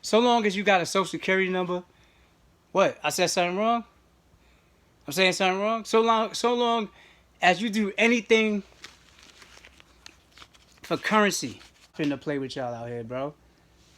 So long as you got a social security number, what? I said something wrong? I'm saying something wrong? So long as you do anything for currency. I'm finna play with y'all out here, bro.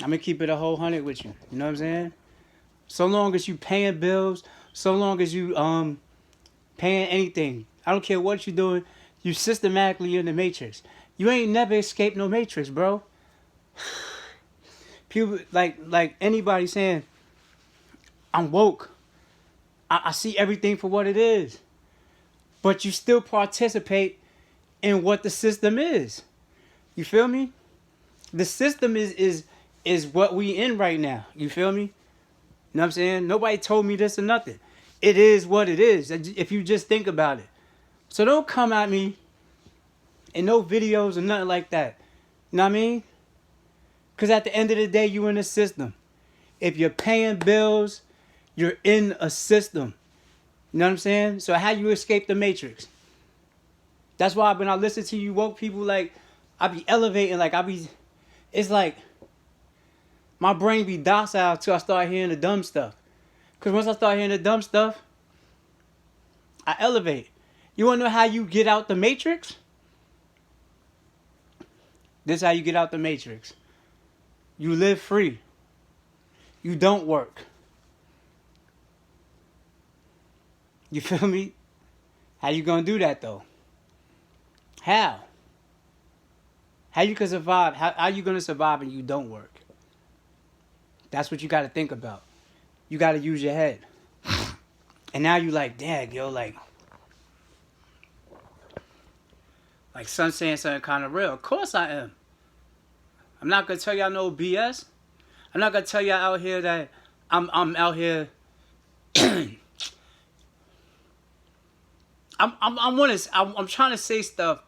I'm gonna keep it a whole hundred with you. You know what I'm saying? So long as you paying bills, so long as you paying anything. I don't care what you're doing, you systematically in the matrix. You ain't never escaped no matrix, bro. People like anybody saying, I'm woke. I see everything for what it is. But you still participate in what the system is. You feel me? The system is what we in right now. You feel me? You know what I'm saying? Nobody told me this or nothing. It is what it is, if you just think about it. So don't come at me in no videos or nothing like that. You know what I mean? Because at the end of the day, you in a system. If you're paying bills, you're in a system. You know what I'm saying? So how you escape the matrix? That's why when I listen to you woke people, like, I be elevating, like, it's like, my brain be docile till I start hearing the dumb stuff. Because once I start hearing the dumb stuff, I elevate. You want to know how you get out the matrix? This is how you get out the matrix. You live free. You don't work. You feel me? How you gonna do that though? How? How you can survive? How you gonna survive and you don't work? That's what you gotta think about. You gotta use your head. And now you like, dang, yo, like son saying something kind of real. Of course I am. I'm not gonna tell y'all no BS. I'm not gonna tell y'all out here that I'm out here. I'm trying to say stuff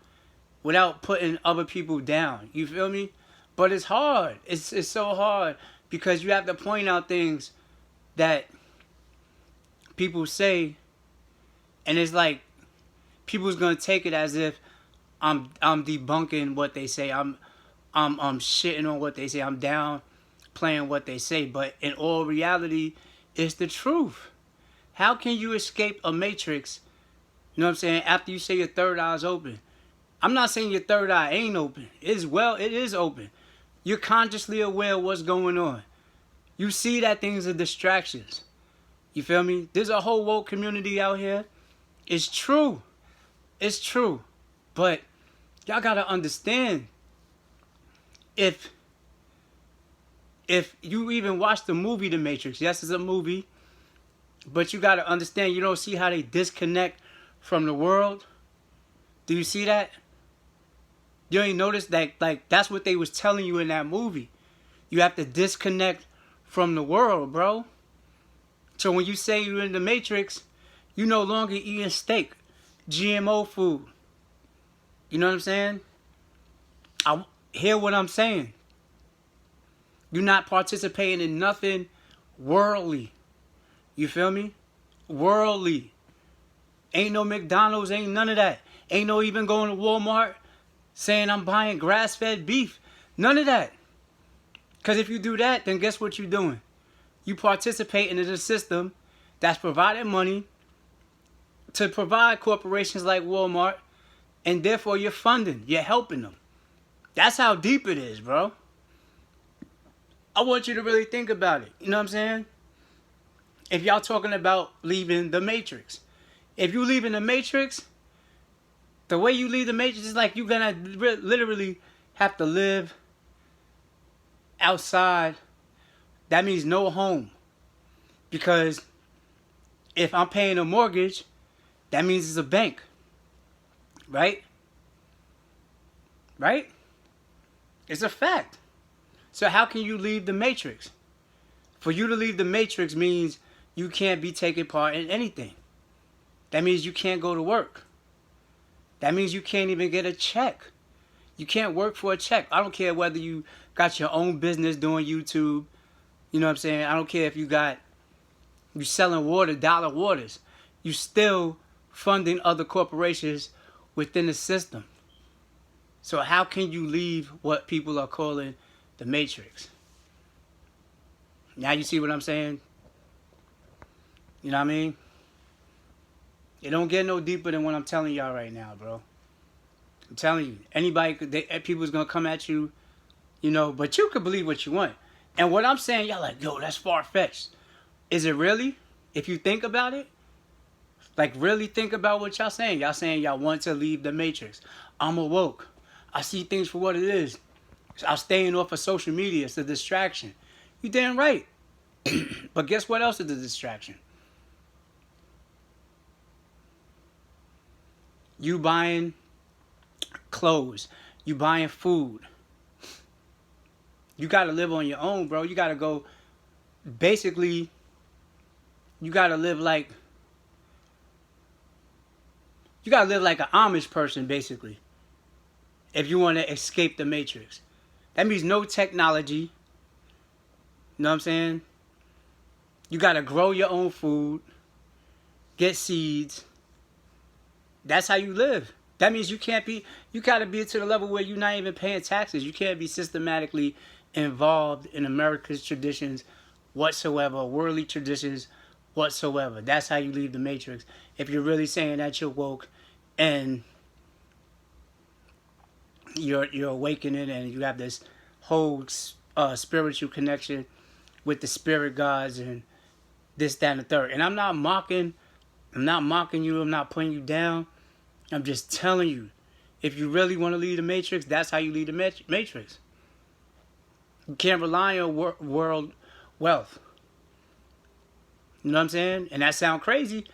without putting other people down. You feel me? But it's hard. It's so hard because you have to point out things that people say, and it's like people's gonna take it as if I'm debunking what they say. I'm shitting on what they say. I'm down playing what they say. But in all reality, it's the truth. How can you escape a matrix? You know what I'm saying? After you say your third eye's open. I'm not saying your third eye ain't open. It is open. You're consciously aware of what's going on. You see that things are distractions. You feel me? There's a whole woke community out here. It's true. It's true. But y'all gotta understand, if you even watch the movie The Matrix, yes, it's a movie, but you gotta understand, you don't see how they disconnect from the world. Do you see that? You ain't noticed that, like, that's what they was telling you in that movie. You have to disconnect from the world, bro. So when you say you're in the Matrix, you no longer eating steak, GMO food. You know what I'm saying? I hear what I'm saying. You're not participating in nothing worldly. You feel me? Worldly. Ain't no McDonald's, ain't none of that. Ain't no even going to Walmart saying I'm buying grass-fed beef. None of that. Because if you do that, then guess what you're doing? You participating in a system that's providing money to provide corporations like Walmart, and therefore you're funding, you're helping them. That's how deep it is, bro. I want you to really think about it. You know what I'm saying? If y'all talking about leaving the Matrix. If you leaving the Matrix, the way you leave the Matrix is like you're gonna literally have to live outside. That means no home. Because if I'm paying a mortgage, that means it's a bank. Right? Right? It's a fact. So how can you leave the Matrix? For you to leave the Matrix means you can't be taking part in anything. That means you can't go to work. That means you can't even get a check. You can't work for a check. I don't care whether you got your own business doing YouTube. You know what I'm saying? I don't care if you selling water, dollar waters. You still funding other corporations within the system. So how can you leave what people are calling the Matrix? Now you see what I'm saying? You know what I mean? It don't get no deeper than what I'm telling y'all right now, bro. I'm telling you. People's gonna come at you, you know, but you can believe what you want. And what I'm saying, y'all like, yo, that's far-fetched. Is it really? If you think about it, like really think about what y'all saying. Y'all saying y'all want to leave the matrix. I'm awoke. I see things for what it is. I'm staying off of social media. It's a distraction. You damn right. But guess what else is a distraction? You buying clothes. You buying food. You got to live on your own, bro. You got to go. Basically, you got to live like. You got to live like an Amish person, basically. If you want to escape the matrix. That means no technology. You know what I'm saying? You got to grow your own food. Get seeds. That's how you live. That means you got to be to the level where you're not even paying taxes. You can't be systematically involved in America's traditions whatsoever, worldly traditions whatsoever. That's how you leave the matrix. If you're really saying that you're woke and you're awakening and you have this whole spiritual connection with the spirit gods and this, that, and the third. And I'm not mocking you. I'm not putting you down. I'm just telling you, if you really want to leave the matrix, that's how you leave the matrix. You can't rely on world wealth. You know what I'm saying? And that sounds crazy,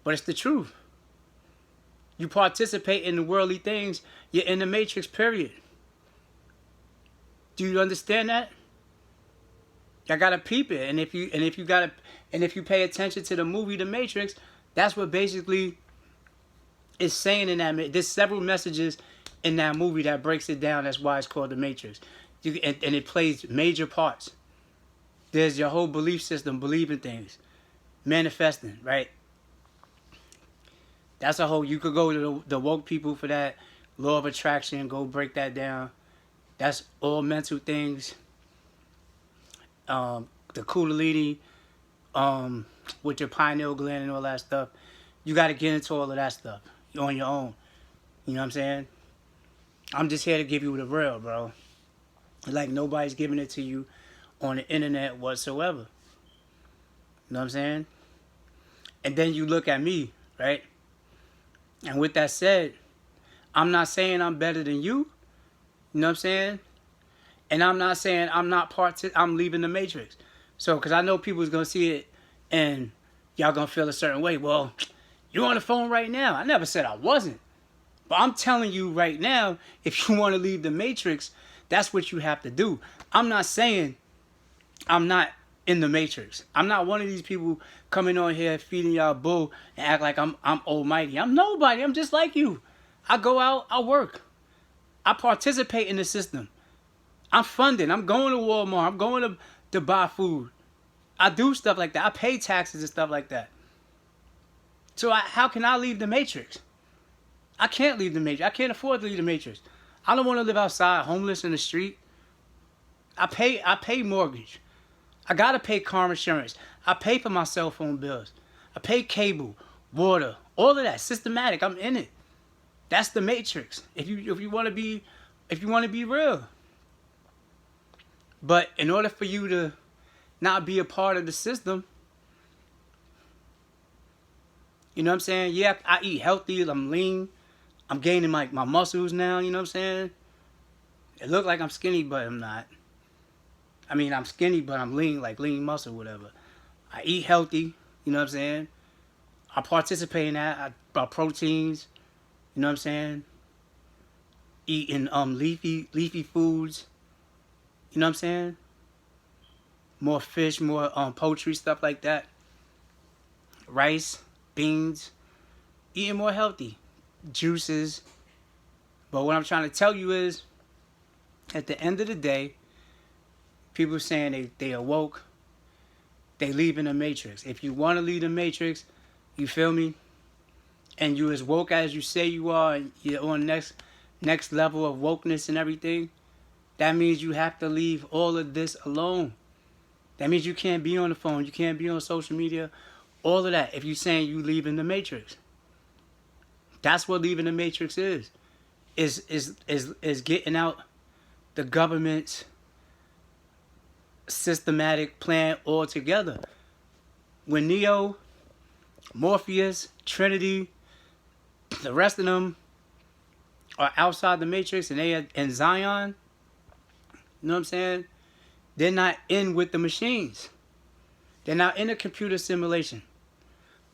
but it's the truth. You participate in the worldly things, you're in the matrix, period. Do you understand that? I gotta peep it. And if you pay attention to the movie The Matrix, that's what basically is saying in that. There's several messages in that movie that breaks it down. That's why it's called The Matrix. And it plays major parts. There's your whole belief system, believing things, manifesting, right? That's a whole. You could go to the woke people for that. Law of attraction, go break that down. That's all mental things. The Kundalini, with your pineal gland and all that stuff. You got to get into all of that stuff on your own. You know what I'm saying? I'm just here to give you the real, bro. Like nobody's giving it to you on the internet whatsoever. You know what I'm saying? And then you look at me, right? And with that said, I'm not saying I'm better than you. You know what I'm saying? And I'm not saying I'm leaving the matrix. So, because I know people's going to see it and y'all going to feel a certain way. Well, you're on the phone right now. I never said I wasn't. But I'm telling you right now, if you want to leave the matrix, that's what you have to do. I'm not saying I'm not in the matrix. I'm not one of these people coming on here feeding y'all bull and act like I'm almighty. I'm nobody. I'm just like you. I go out, I work. I participate in the system. I'm funding. I'm going to Walmart. I'm going to buy food. I do stuff like that. I pay taxes and stuff like that. So how can I leave the matrix? I can't leave the matrix. I can't afford to leave the matrix. I don't want to live outside, homeless in the street. I pay mortgage. I gotta pay car insurance. I pay for my cell phone bills. I pay cable, water, all of that. Systematic. I'm in it. That's the matrix. If you want to be real. But in order for you to not be a part of the system, you know what I'm saying? Yeah, I eat healthy. I'm lean. I'm gaining my muscles now. You know what I'm saying? It look like I'm skinny, but I'm not. I mean, I'm skinny, but I'm lean, like lean muscle, whatever. I eat healthy. You know what I'm saying? I participate in that. I proteins. You know what I'm saying? Eating leafy foods. You know what I'm saying? More fish, more poultry, stuff like that. Rice, beans. Eating more healthy. Juices. But what I'm trying to tell you is, at the end of the day, people saying they awoke, they leaving the matrix. If you want to leave the matrix, you feel me? And you as woke as you say you are, and you're on next level of wokeness and everything, that means you have to leave all of this alone. That means you can't be on the phone. You can't be on social media. All of that. If you're saying you leaving the matrix. That's what leaving the matrix is. Is getting out the government's systematic plan altogether. When Neo, Morpheus, Trinity, the rest of them are outside the matrix and they are in Zion, you know what I'm saying? They're not in with the machines. They're not in a computer simulation.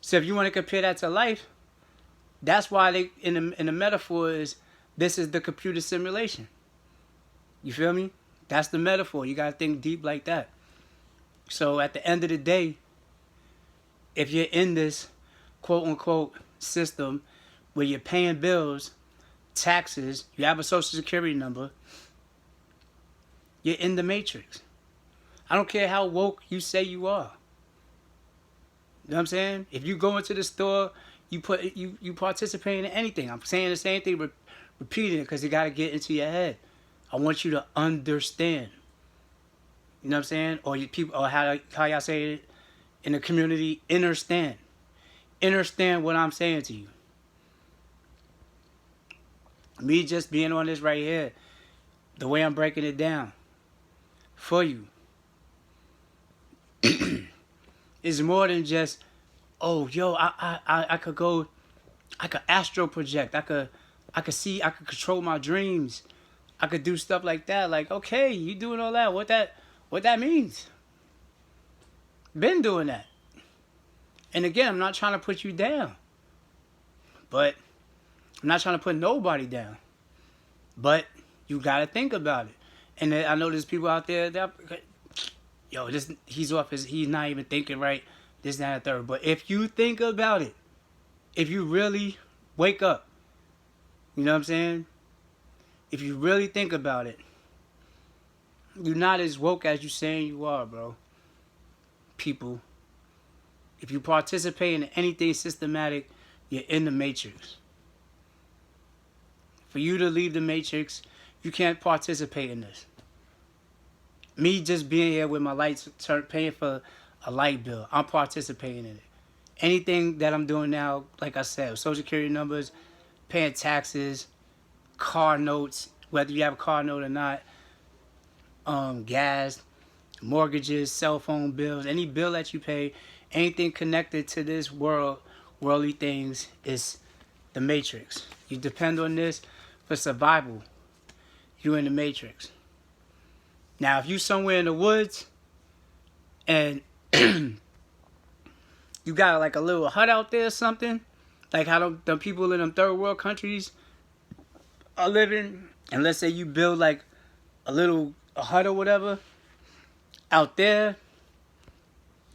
So if you want to compare that to life, that's why they in the metaphor is this is the computer simulation. You feel me? That's the metaphor. You gotta think deep like that. So at the end of the day, if you're in this quote unquote system where you're paying bills, taxes, you have a social security number, you're in the matrix. I don't care how woke you say you are. You know what I'm saying? If you go into the store, you participate in anything. I'm saying the same thing, repeating it because you got to get into your head. I want you to understand. You know what I'm saying? Or you people, or how y'all say it in the community, understand. Understand what I'm saying to you. Me just being on this right here, the way I'm breaking it down for you, is more than just, oh, yo, I could go, I could astral project, I could see, I could control my dreams, I could do stuff like that. Like, okay, you doing all that? What that means? Been doing that. And again, I'm not trying to put you down, but I'm not trying to put nobody down. But you gotta think about it. And I know there's people out there that, yo, he's not even thinking right. This, that, and the third. But if you think about it, if you really wake up, you know what I'm saying? If you really think about it, you're not as woke as you saying you are, bro. People, if you participate in anything systematic, you're in the matrix. For you to leave the matrix, you can't participate in this. Me just being here with my lights, paying for a light bill, I'm participating in it. Anything that I'm doing now, like I said, social security numbers, paying taxes, car notes, whether you have a car note or not, gas, mortgages, cell phone bills, any bill that you pay, anything connected to this worldly things is the matrix. You depend on this for survival. You're in the matrix. Now, if you somewhere in the woods and you got like a little hut out there or something, like how the people in them third world countries are living, and let's say you build like a hut or whatever out there,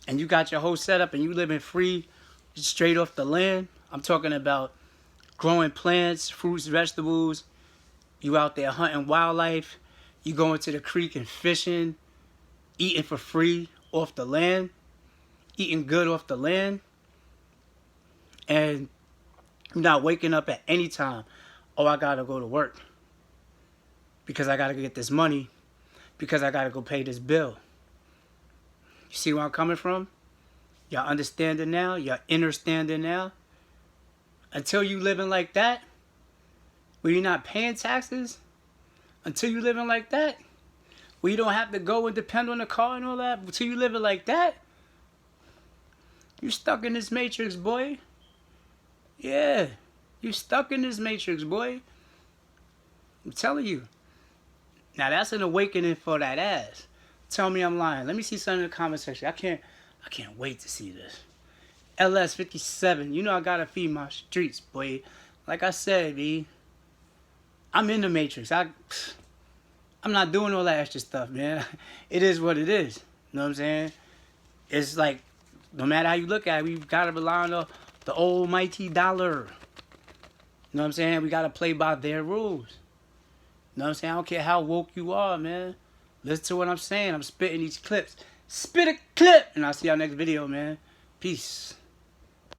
and you got your whole setup and you living free straight off the land. I'm talking about growing plants, fruits, vegetables. You out there hunting wildlife. You going to the creek and fishing, eating for free off the land, eating good off the land, and you're not waking up at any time. Oh, I gotta go to work because I gotta get this money, because I gotta go pay this bill. You see where I'm coming from? Y'all understanding now? Y'all understanding now? Until you living like that, where you're not paying taxes, until you living like that, where you don't have to go and depend on the car and all that, until you living like that, you stuck in this matrix, boy. Yeah, you stuck in this matrix, boy. I'm telling you. Now that's an awakening for that ass. Tell me I'm lying. Let me see something in the comment section. I can't wait to see this. LS57, you know I gotta feed my streets, boy. Like I said, B, I'm in the matrix. I'm not doing all that extra stuff, man. It is what it is. You know what I'm saying? It's like, no matter how you look at it, we gotta rely on the almighty dollar. You know what I'm saying? We gotta play by their rules. You know what I'm saying? I don't care how woke you are, man. Listen to what I'm saying. I'm spitting these clips. Spit a clip! And I'll see y'all next video, man. Peace.